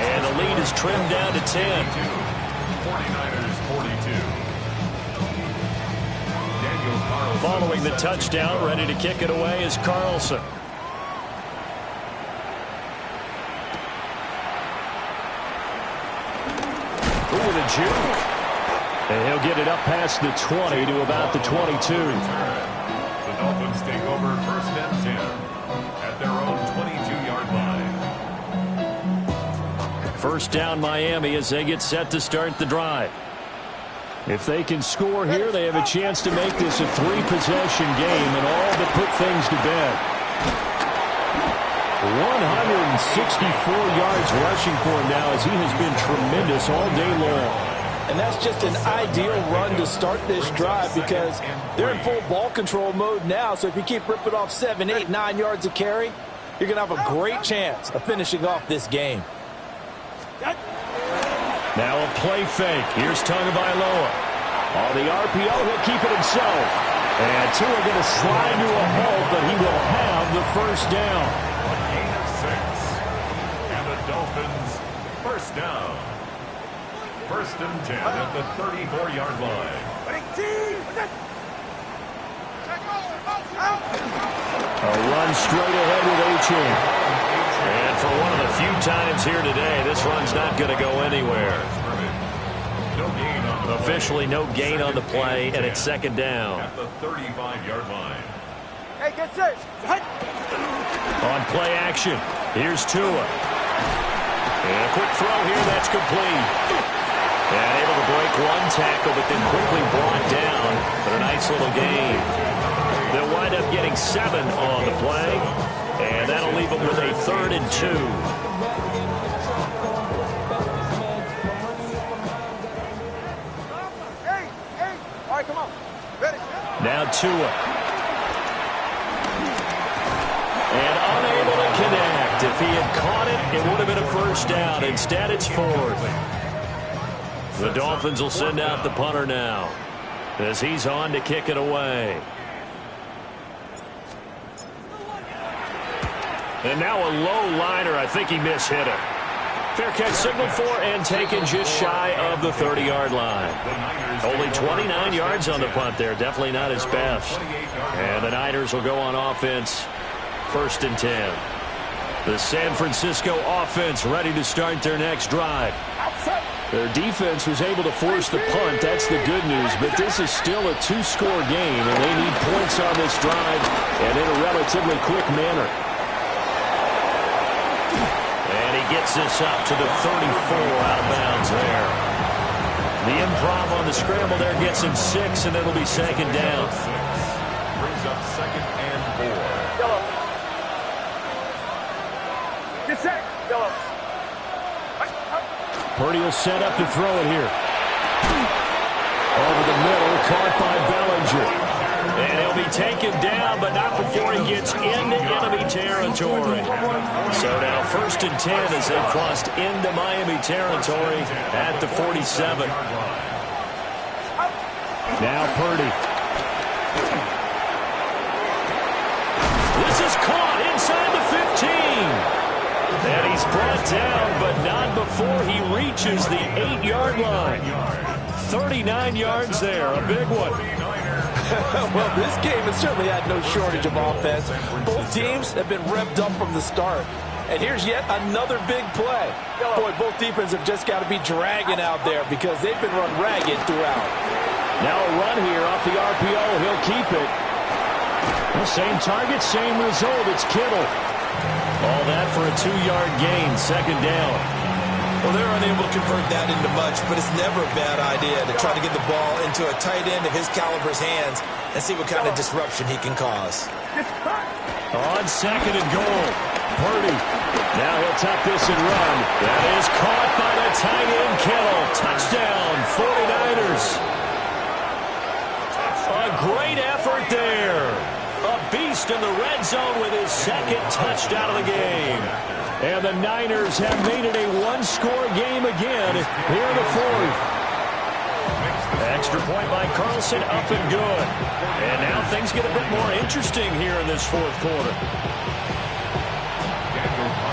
And the lead is trimmed down to 10. 49ers 42. Daniel Carlson. Following the touchdown, ready to kick it away is Carlson. Ooh, the juke. And he'll get it up past the 20 to about the 22. The Dolphins take over 1st and 10 at their own 22-yard line. First down Miami as they get set to start the drive. If they can score here, they have a chance to make this a 3-possession game and all but put things to bed. 164 yards rushing for him now as he has been tremendous all day long. And that's just an ideal run to start this drive because they're in full ball control mode now. So if you keep ripping off 7, 8, 9 yards of carry, you're going to have a great chance of finishing off this game. Now a play fake. Here's Tagovailoa. On the RPO, he'll keep it himself. And Tua going to slide to a halt, but he will have the first down. A gain of 6. And the Dolphins first down. 1st and 10 at the 34-yard line. A run straight ahead with Achane. And for one of the few times here today, this run's not going to go anywhere. No gain on the Officially no gain on the play, and it's 2nd down. at the 35-yard line. Hey, get set. On play action, here's Tua. And a quick throw here, that's complete. And able to break one tackle, but then quickly brought down. But a nice little gain. They'll wind up getting 7 on the play. And that'll leave them with a 3rd and 2. on Tua. And unable to connect. If he had caught it, it would have been a first down. Instead, it's fourth. The Dolphins will send out the punter now, as he's on to kick it away. And now a low liner. I think he mishit it. Fair catch signaled for and taken just shy of the 30-yard line. Only 29 yards on the punt there. Definitely not his best. And the Niners will go on offense. 1st and 10. The San Francisco offense ready to start their next drive. Their defense was able to force the punt. That's the good news. But this is still a 2-score game, and they need points on this drive and in a relatively quick manner. And he gets this up to the 34 out of bounds there. The improv on the scramble there gets him 6, and it'll be 2nd down. Brings up 2nd and 4. Yellow. Get set. Yellow. Purdy will set up to throw it here. Over the middle, caught by Bellinger. And he'll be taken down, but not before he gets into enemy territory. So now 1st and 10 as they've crossed into Miami territory at the 47. Now Purdy. This is caught inside the 15. And he's brought down, but not before he reaches the 8-yard line. 39 yards there, a big one. Well, this game has certainly had no shortage of offense. Both teams have been revved up from the start. And here's yet another big play. Boy, both defenses have just got to be dragging out there because they've been run ragged throughout. Now a run here off the RPO. He'll keep it. The same target, same result. It's Kittle. All that for a 2-yard gain, 2nd down. Well, they're unable to convert that into much, but it's never a bad idea to try to get the ball into a tight end of his caliber's hands and see what kind of disruption he can cause. On 2nd and goal, Purdy. Now he'll tuck this and run. That is caught by the tight end, Kittle. Touchdown, 49ers. A great effort there. A beast in the red zone with his 2nd touchdown of the game. And the Niners have made it a 1-score game again here in the 4th. Extra point by Carlson, up and good. And now things get a bit more interesting here in this 4th quarter.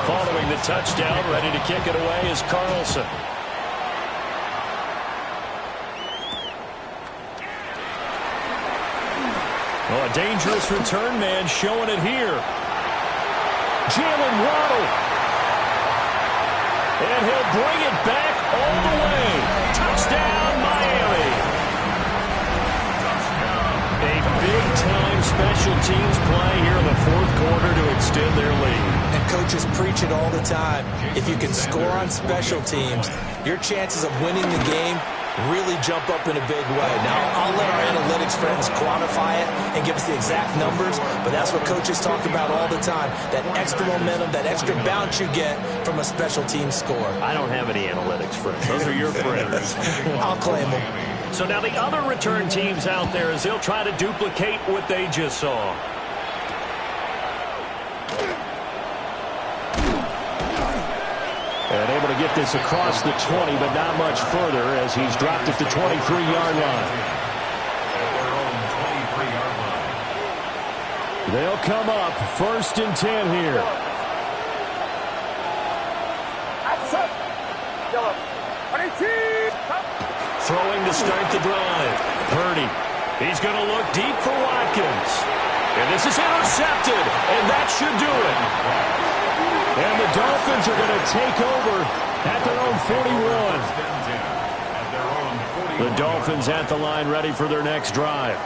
Following the touchdown, ready to kick it away is Carlson. Oh, a dangerous return man showing it here. Jalen Waddle. And he'll bring it back all the way. Touchdown, Miami. A big-time special teams play here in the 4th quarter to extend their lead. And coaches preach it all the time. If you can score on special teams, your chances of winning the game really jump up in a big way. Now, I'll let our analytics friends quantify it and give us the exact numbers, but that's what coaches talk about all the time, that extra momentum, that extra bounce you get from a special team score. I don't have any analytics friends. Those are your friends. I'll claim them. So now the other return teams out there as they'll try to duplicate what they just saw. And able to get this across the 20, but not much further as he's dropped at the 23-yard line. They'll come up 1st and 10 here. Throwing to start the drive. Purdy. He's going to look deep for Watkins. And this is intercepted, and that should do it. And the Dolphins are going to take over at their own 41. The Dolphins at the line ready for their next drive.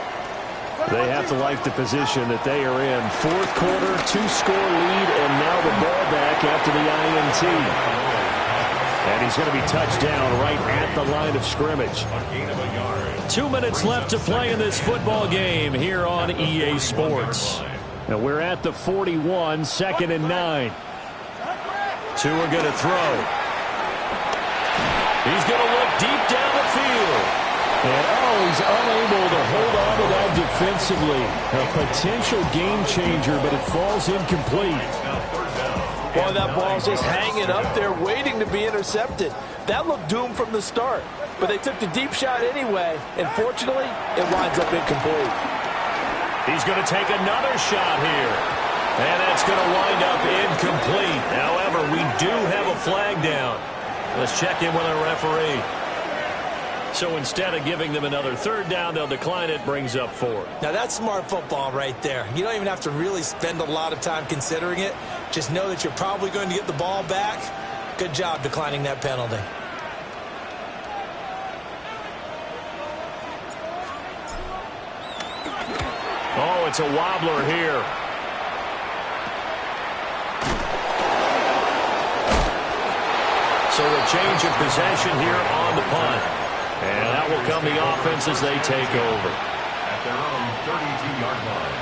They have to like the position that they are in. 4th quarter, 2-score lead, and now the ball back after the INT. And he's going to be touched down right at the line of scrimmage. 2 minutes left to play in this football game here on EA Sports. And we're at the 41, 2nd and 9. Two are going to throw. He's going to look deep down the field. And he's unable to hold on to that defensively. A potential game changer, but it falls incomplete. Boy, that ball's just hanging up there, waiting to be intercepted. That looked doomed from the start, but they took the deep shot anyway, and fortunately, it winds up incomplete. He's going to take another shot here, and that's going to wind up incomplete. However, we do have a flag down. Let's check in with our referee. So instead of giving them another third down, they'll decline it, brings up 4. Now, that's smart football right there. You don't even have to really spend a lot of time considering it. Just know that you're probably going to get the ball back. Good job declining that penalty. Oh, it's a wobbler here. So a change of possession here on the punt. And that will come the offense as they take over. At their own 32-yard line.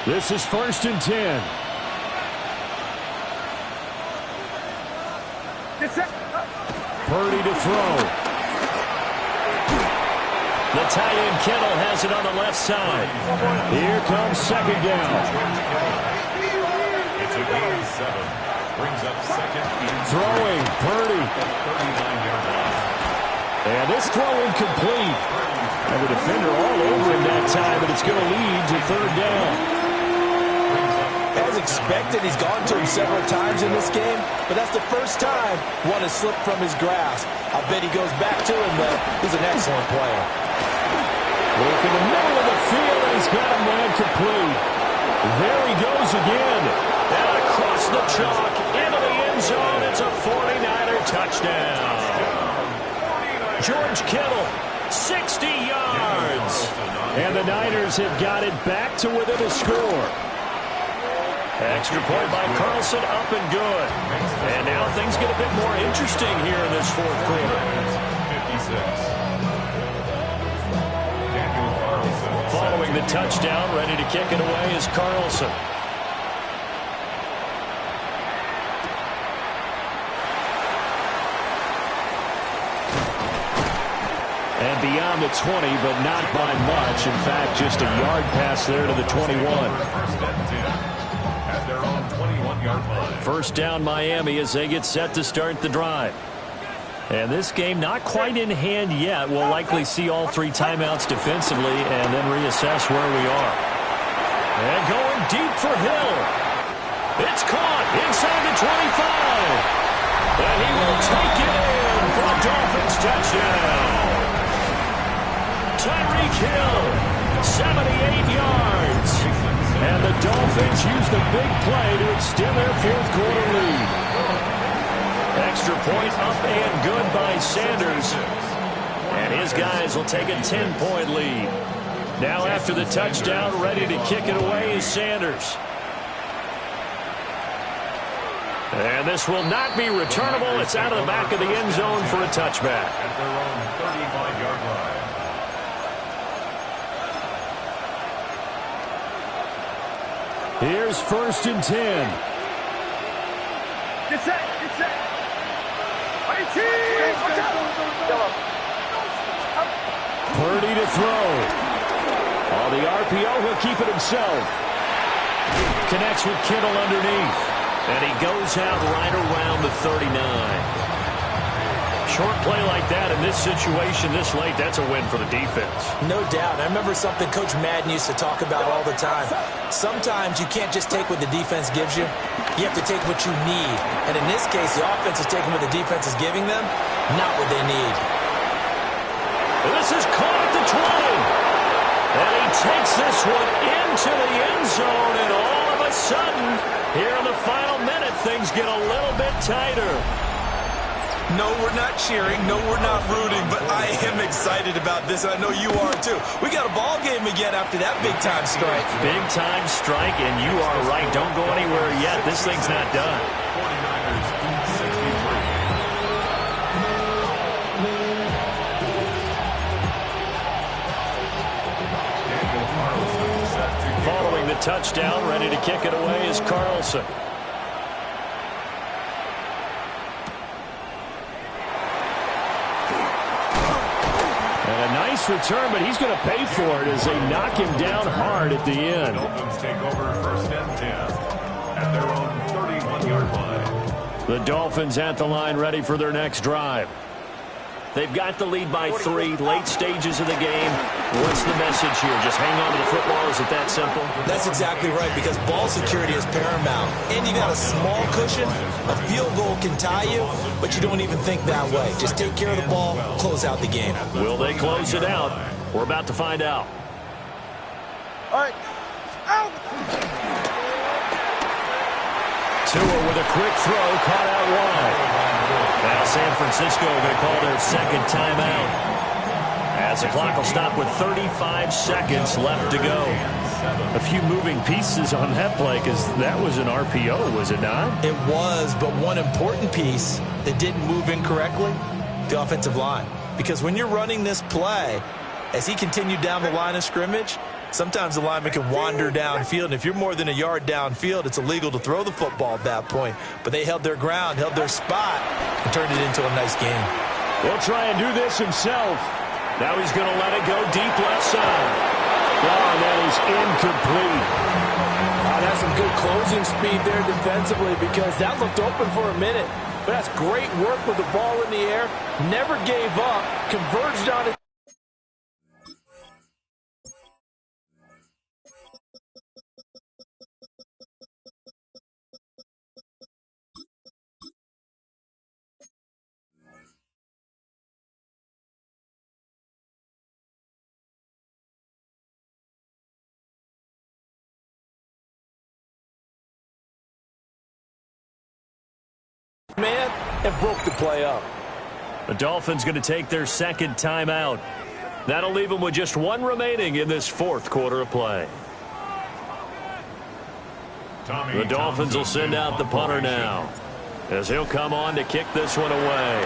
This is 1st and 10. Purdy to throw. The tight end Kittle has it on the left side. Here comes 2nd down. It's a gain of 7. Brings up 2nd and Throwing, Purdy. 39-yard line. And this throw incomplete. And the defender all over him that time, but it's going to lead to 3rd down. As expected, he's gone to him several times in this game, but that's the first time one has slipped from his grasp. I bet he goes back to him, though. He's an excellent player. Look in the middle of the field, and he's got him man complete. There he goes again. And across the chalk, into the end zone, it's a 49er touchdown. George Kittle, 60 yards. And the Niners have got it back to within a score. Extra point by Carlson, up and good. And now things get a bit more interesting here in this 4th quarter. 56. Daniel Carlson. Following the touchdown, ready to kick it away is Carlson. And beyond the 20, but not by much. In fact, just a yard pass there to the 21. 1st and 10. At their own 21-yard line. First down Miami as they get set to start the drive. And this game not quite in hand yet. We'll likely see all 3 timeouts defensively and then reassess where we are. And going deep for Hill. It's caught inside the 25. And he will take it in for a Dolphins touchdown. Tyreek Hill, 78 yards. And the Dolphins use the big play to extend their 4th quarter lead. Extra point up and good by Sanders. And his guys will take a 10-point lead. Now after the touchdown, ready to kick it away is Sanders. And this will not be returnable. It's out of the back of the end zone for a touchback. At their own 35-yard line. Here's 1st and 10. Get set. Purdy to throw. On the RPO, he'll keep it himself. Connects with Kittle underneath. And he goes out right around the 39. Short play like that in this situation this late, that's a win for the defense. No doubt. I remember something Coach Madden used to talk about all the time. Sometimes you can't just take what the defense gives you. You have to take what you need. And in this case, the offense is taking what the defense is giving them, not what they need. This is caught at the 20. And he takes this one into the end zone, and all of a sudden, here in the final minute, things get a little bit tighter. No, we're not cheering. No, we're not rooting. But I am excited about this, and I know you are too. We got a ball game again after that big-time strike. Big-time strike, and you are right. Don't go anywhere yet. This thing's not done. 49ers, 63. Daniel Carlson set to Following the touchdown, ready to kick it away is Carlson. nice return, but he's going to pay for it as they knock him down hard at the end. Dolphins take over 1st and 10 at their own 31-yard line. The Dolphins at the line, ready for their next drive. They've got the lead by 3, late stages of the game. What's the message here? Just hang on to the football? Is it that simple? That's exactly right, because ball security is paramount. And you got a small cushion. A field goal can tie you, but you don't even think that way. Just take care of the ball, close out the game. Will they close it out? We're about to find out. All right. Out. Tua with a quick throw, caught out wide. Now San Francisco going to call their second timeout, as the clock will stop with 35 seconds left to go. A few moving pieces on that play, because that was an RPO, was it not? It was, but one important piece that didn't move incorrectly, the offensive line. Because when you're running this play, as he continued down the line of scrimmage, sometimes the lineman can wander downfield, and if you're more than a yard downfield, it's illegal to throw the football at that point. But they held their ground, held their spot, and turned it into a nice game. He'll try and do this himself. Now he's going to let it go deep left side. Oh, that is incomplete. That's some good closing speed there defensively, because that looked open for a minute. But that's great work with the ball in the air. Never gave up, converged on it. Man, and broke the play up. The Dolphins going to take their second timeout. That'll leave them with just one remaining in this fourth quarter of play. The Dolphins will send out the punter now, as he'll come on to kick this one away.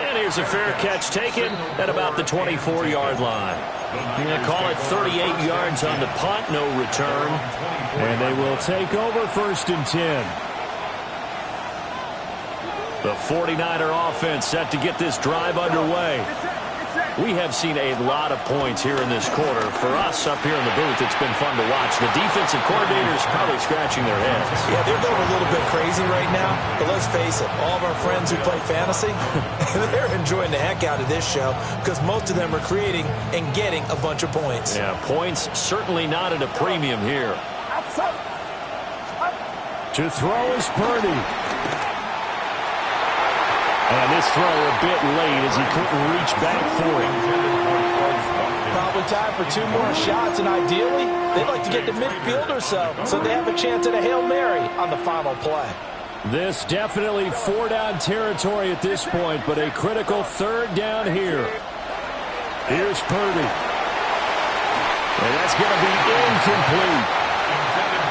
And here's a fair catch taken at about the 24-yard line. They call it 38 yards on the punt, no return. And they will take over 1st and 10. The 49er offense set to get this drive underway. We have seen a lot of points here in this quarter. For us up here in the booth, it's been fun to watch. The defensive coordinators probably scratching their heads. Yeah, they're going a little bit crazy right now. But let's face it, all of our friends who play fantasy, they're enjoying the heck out of this show, because most of them are creating and getting a bunch of points. Yeah, points certainly not at a premium here. To throw is Purdy. And this throw a bit late as he couldn't reach back for it. Probably time for 2 more shots, and ideally, they'd like to get to midfield or so they have a chance at a Hail Mary on the final play. This definitely 4-down territory at this point, but a critical 3rd down here. Here's Purdy. And that's going to be incomplete.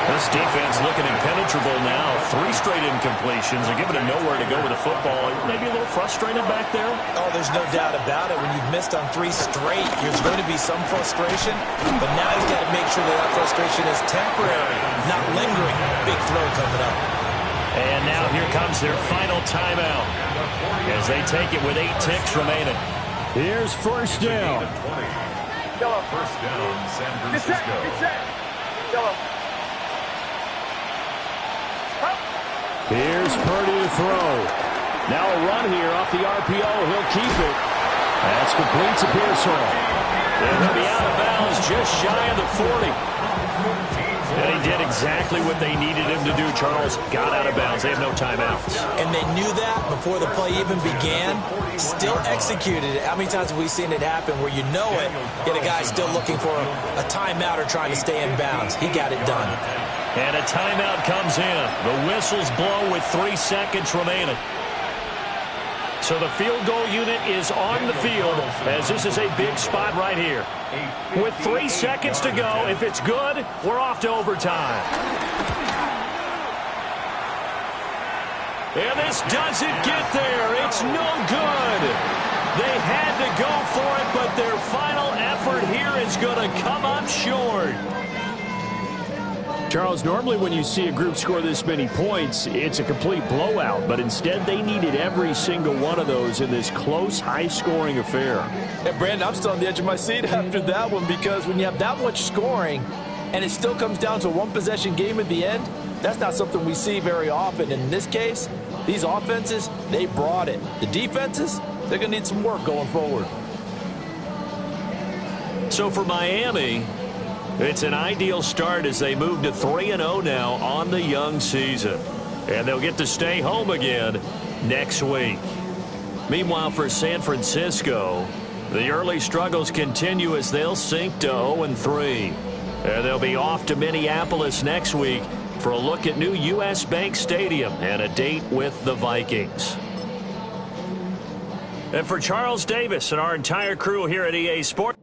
This defense looking impenetrable now. 3 straight incompletions. They're giving it nowhere to go with the football. Maybe a little frustrated back there. Oh, there's no doubt about it. When you've missed on 3 straight, there's going to be some frustration. But now he's got to make sure that frustration is temporary, not lingering. Big throw coming up. And now here comes their final timeout as they take it with 8 ticks remaining. Here's 1st down. Yellow. 1st down, San Get set. Francisco. Get set. Yellow. Here's Purdy to throw. Now a run here off the RPO. He'll keep it. That's complete to Pearsall. And he'll be out of bounds just shy of the 40. And he did exactly what they needed him to do, Charles. Got out of bounds. They have no timeouts. And they knew that before the play even began. Still executed it. How many times have we seen it happen where you know it, yet a guy still looking for a timeout or trying to stay in bounds? He got it done. And a timeout comes in. The whistles blow with 3 seconds remaining. So the field goal unit is on the field, as this is a big spot right here. With 3 seconds to go, if it's good, we're off to overtime. And this doesn't get there. It's no good. They had to go for it, but their final effort here is going to come up short. Charles, normally when you see a group score this many points, it's a complete blowout. But instead, they needed every single one of those in this close, high-scoring affair. And, Brandon, I'm still on the edge of my seat after that one because when you have that much scoring and it still comes down to a one-possession game at the end, that's not something we see very often. In this case, these offenses, they brought it. The defenses, they're going to need some work going forward. So for Miami, it's an ideal start as they move to 3-0 now on the young season. And they'll get to stay home again next week. Meanwhile, for San Francisco, the early struggles continue as they'll sink to 0-3. And they'll be off to Minneapolis next week for a look at new U.S. Bank Stadium and a date with the Vikings. And for Charles Davis and our entire crew here at EA Sports.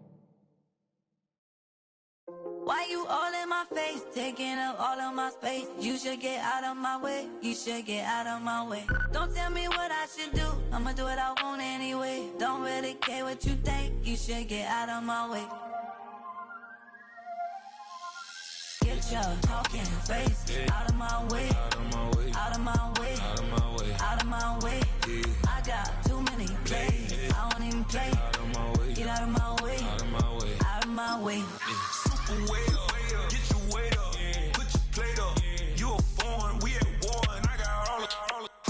Why you all in my face, taking up all of my space? You should get out of my way, you should get out of my way. Don't tell me what I should do, I'ma do what I want anyway. Don't really care what you think, you should get out of my way. Get your talking face out of my way, out of my way, out of my way, out of my way, out of my way. I got too many plays, I don't even play. Get out of my way, out of my way, out of my way. Way up, get your weight up, put your plate up. You a foreign, we at war, and I got all the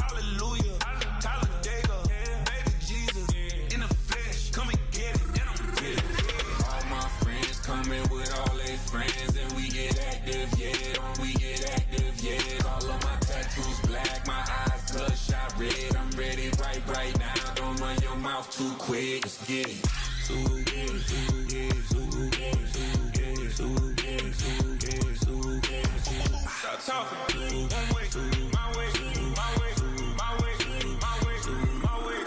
hallelujah, Talladega, baby Jesus, in the flesh, come and get it, and I'm with it. All my friends coming with all their friends, and we get active, yeah, we get active, yeah. All of my tattoos black, my eyes bloodshot red. I'm ready right now. Don't run your mouth too quick. Let's get it. Stop talking. One way, my way, my way, my way, my way, my way.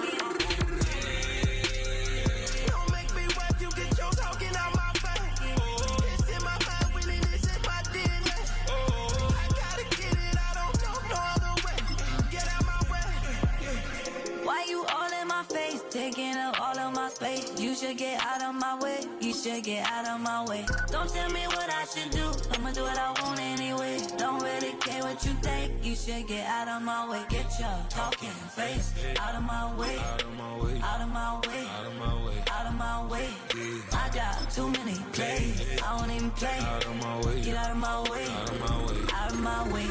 Don't make me rap, you get your talking out my face. It's in my mind, winning is in my DNA. I gotta get it, I don't know no other way. Get out my way. Why you all in my face, taking up all of my space? You should get out of my way, you should get out of my way. Don't tell me what I should do, I'ma do what I want anyway. Don't really care what you think, you should get out of my way. Get your talking face out of my way, out of my way, out of my way, out of my way, out of my way. I got too many plays, I don't even play. Get out of my way, out of my way, out of my way.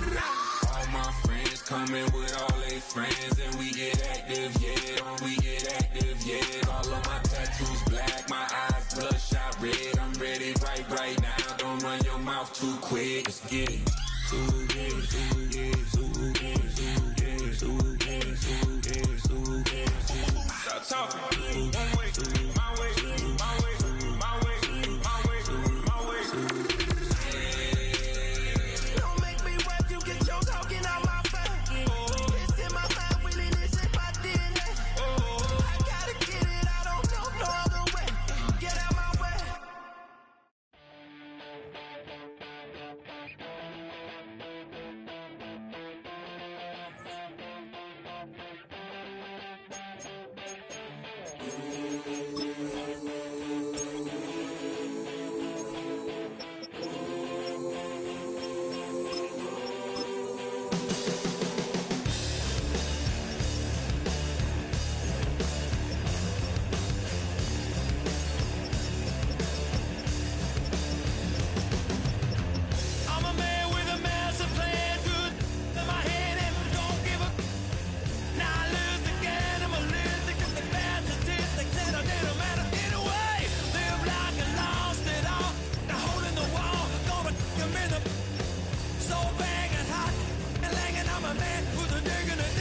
All my friends coming with all their friends, and we get active, yeah, we get active, yeah. All of my tattoos black, my eyes bloodshot red. I'm ready right now. Don't run your mouth too quick. Let's get it. Stop talking. One way, my way, my way, my way, my way, my way. Don't make me rap, you get your talking out my face. It's in my mind, winning is in my DNA. I gotta get it, I don't know no other way. Get out my way. I'm a man with a massive plan, good in my head and don't give a. Now I lose again, I'm a loser, 'cause the bad statistics and it don't matter anyway. Live like I lost it all, the hole in the wall, gonna come in the so bang and hot and langing. I'm a man who's a digging it